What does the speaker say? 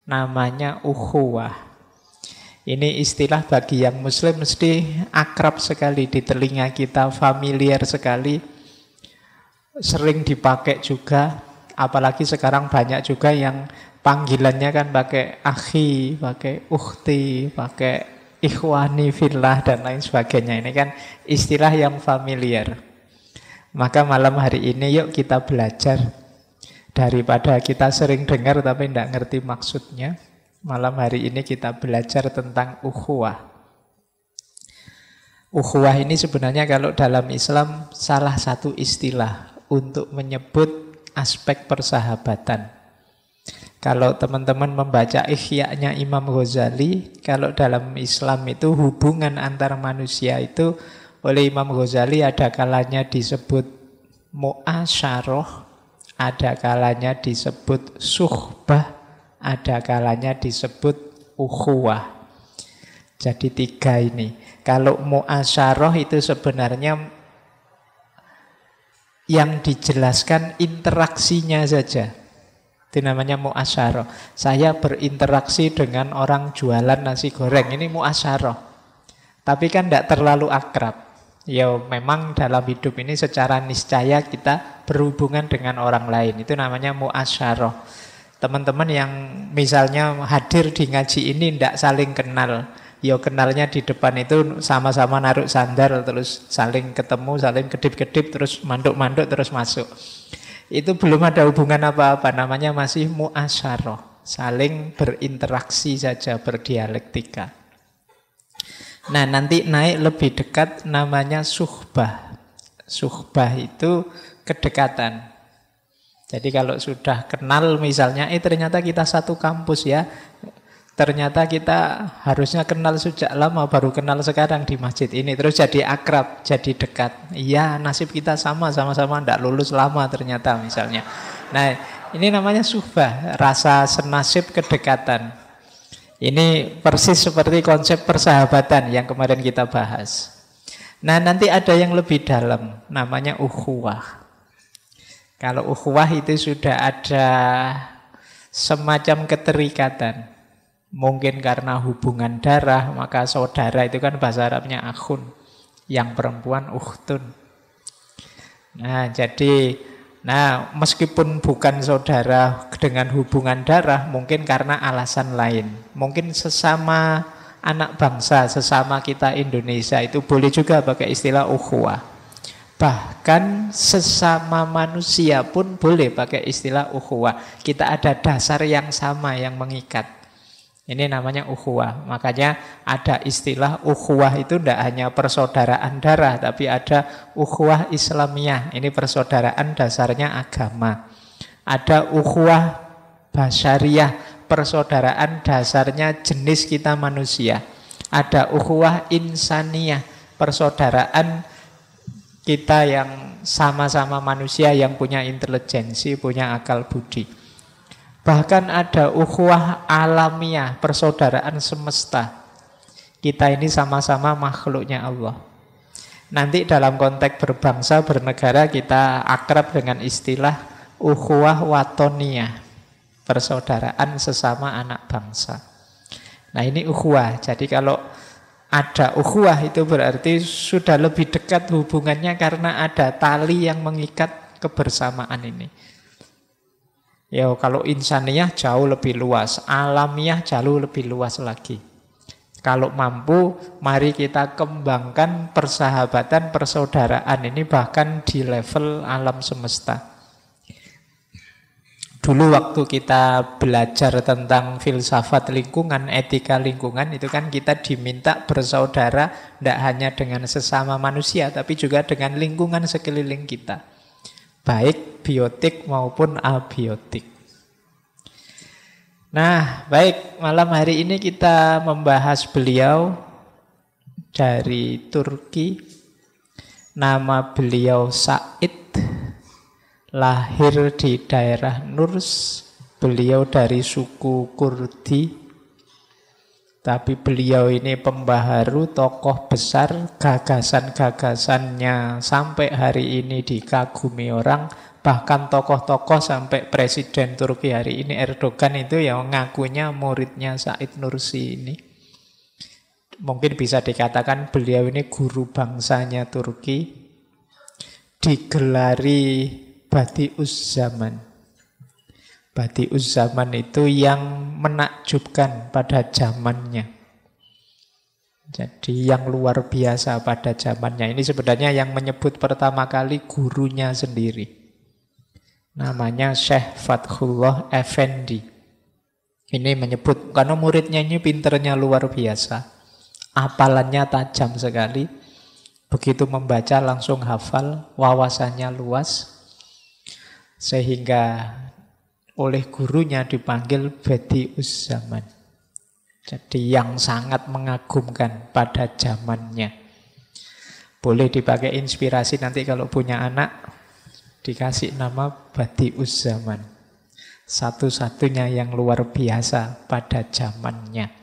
namanya ukhuwah. Ini istilah bagi yang muslim mesti akrab sekali di telinga kita, familiar sekali, sering dipakai juga. Apalagi sekarang banyak juga yang panggilannya kan pakai akhi, pakai ukhti, pakai ikhwani fillah dan lain sebagainya. Ini kan istilah yang familiar. Maka malam hari ini yuk kita belajar. Daripada kita sering dengar tapi tidak ngerti maksudnya, malam hari ini kita belajar tentang ukhuwah. Ukhuwah ini sebenarnya kalau dalam Islam salah satu istilah untuk menyebut aspek persahabatan. Kalau teman-teman membaca Ihya-nya Imam Ghazali, kalau dalam Islam itu hubungan antar manusia itu oleh Imam Ghazali ada kalanya disebut mu'asyarah, ada kalanya disebut suhbah, ada kalanya disebut ukhuwah. Jadi tiga ini. Kalau mu'asyarah itu sebenarnya yang dijelaskan interaksinya saja. Itu namanya mu'asyarah. Saya berinteraksi dengan orang jualan nasi goreng. Ini mu'asyarah. Tapi kan tidak terlalu akrab. Ya memang dalam hidup ini secara niscaya kita berhubungan dengan orang lain. Itu namanya mu'asyarah. Teman-teman yang misalnya hadir di ngaji ini tidak saling kenal. Ya kenalnya di depan itu sama-sama naruh sandal, terus saling ketemu, saling kedip-kedip, terus manduk-manduk, terus masuk. Itu belum ada hubungan apa-apa, namanya masih mu'asyarah. Saling berinteraksi saja, berdialektika. Nah nanti naik lebih dekat namanya suhbah. Suhbah itu kedekatan. Jadi kalau sudah kenal misalnya, ternyata kita satu kampus ya. Ternyata kita harusnya kenal sejak lama, baru kenal sekarang di masjid ini. Terus jadi akrab, jadi dekat. Iya, nasib kita sama-sama tidak lulus lama ternyata misalnya. Nah, ini namanya suhbah, rasa senasib kedekatan. Ini persis seperti konsep persahabatan yang kemarin kita bahas. Nah, nanti ada yang lebih dalam, namanya ukhuwah. Kalau ukhuwah itu sudah ada semacam keterikatan. Mungkin karena hubungan darah, maka saudara itu kan bahasa Arabnya akhun. Yang perempuan ukhtun. Nah, jadi meskipun bukan saudara dengan hubungan darah, mungkin karena alasan lain. Mungkin sesama anak bangsa, sesama kita Indonesia itu boleh juga pakai istilah ukhuwah. Bahkan sesama manusia pun boleh pakai istilah ukhuwah. Kita ada dasar yang sama yang mengikat. Ini namanya ukhuwah. Makanya ada istilah ukhuwah itu tidak hanya persaudaraan darah, tapi ada ukhuwah Islamiyah. Ini persaudaraan dasarnya agama. Ada ukhuwah basyariyah, persaudaraan dasarnya jenis kita manusia. Ada ukhuwah insaniyah, persaudaraan kita yang sama-sama manusia yang punya intelijensi, punya akal budi. Bahkan ada ukhuwah alamiah, persaudaraan semesta. Kita ini sama-sama makhluknya Allah. Nanti dalam konteks berbangsa, bernegara kita akrab dengan istilah ukhuwah watoniyah, persaudaraan sesama anak bangsa. Nah ini ukhuwah. Jadi kalau ada ukhuwah itu berarti sudah lebih dekat hubungannya karena ada tali yang mengikat kebersamaan ini. Ya kalau insaniyah jauh lebih luas, alamiah jauh lebih luas lagi. Kalau mampu, mari kita kembangkan persahabatan, persaudaraan ini bahkan di level alam semesta. Dulu waktu kita belajar tentang filsafat lingkungan, etika lingkungan, itu kan kita diminta bersaudara tidak hanya dengan sesama manusia, tapi juga dengan lingkungan sekeliling kita. Baik biotik maupun abiotik. Nah, baik, malam hari ini kita membahas beliau dari Turki. Nama beliau Said, lahir di daerah Nurs. Beliau dari suku Kurdi. Tapi beliau ini pembaharu, tokoh besar, gagasan-gagasannya sampai hari ini dikagumi orang, Bahkan tokoh-tokoh sampai presiden Turki hari ini Erdogan itu ya ngakunya muridnya Said Nursi ini. Mungkin bisa dikatakan beliau ini guru bangsanya Turki, digelari Badi'uz Zaman. Badi'uz Zaman itu yang menakjubkan pada zamannya. Jadi yang luar biasa pada zamannya. Ini sebenarnya yang menyebut pertama kali gurunya sendiri. Namanya Syekh Fathullah Effendi. Ini menyebut, karena muridnya ini pinternya luar biasa. Hafalannya tajam sekali. Begitu membaca langsung hafal, wawasannya luas. Sehingga oleh gurunya dipanggil Badi'uz Zaman. Jadi yang sangat mengagumkan pada zamannya. Boleh dipakai inspirasi nanti kalau punya anak, dikasih nama Badi'uz Zaman. Satu-satunya yang luar biasa pada zamannya.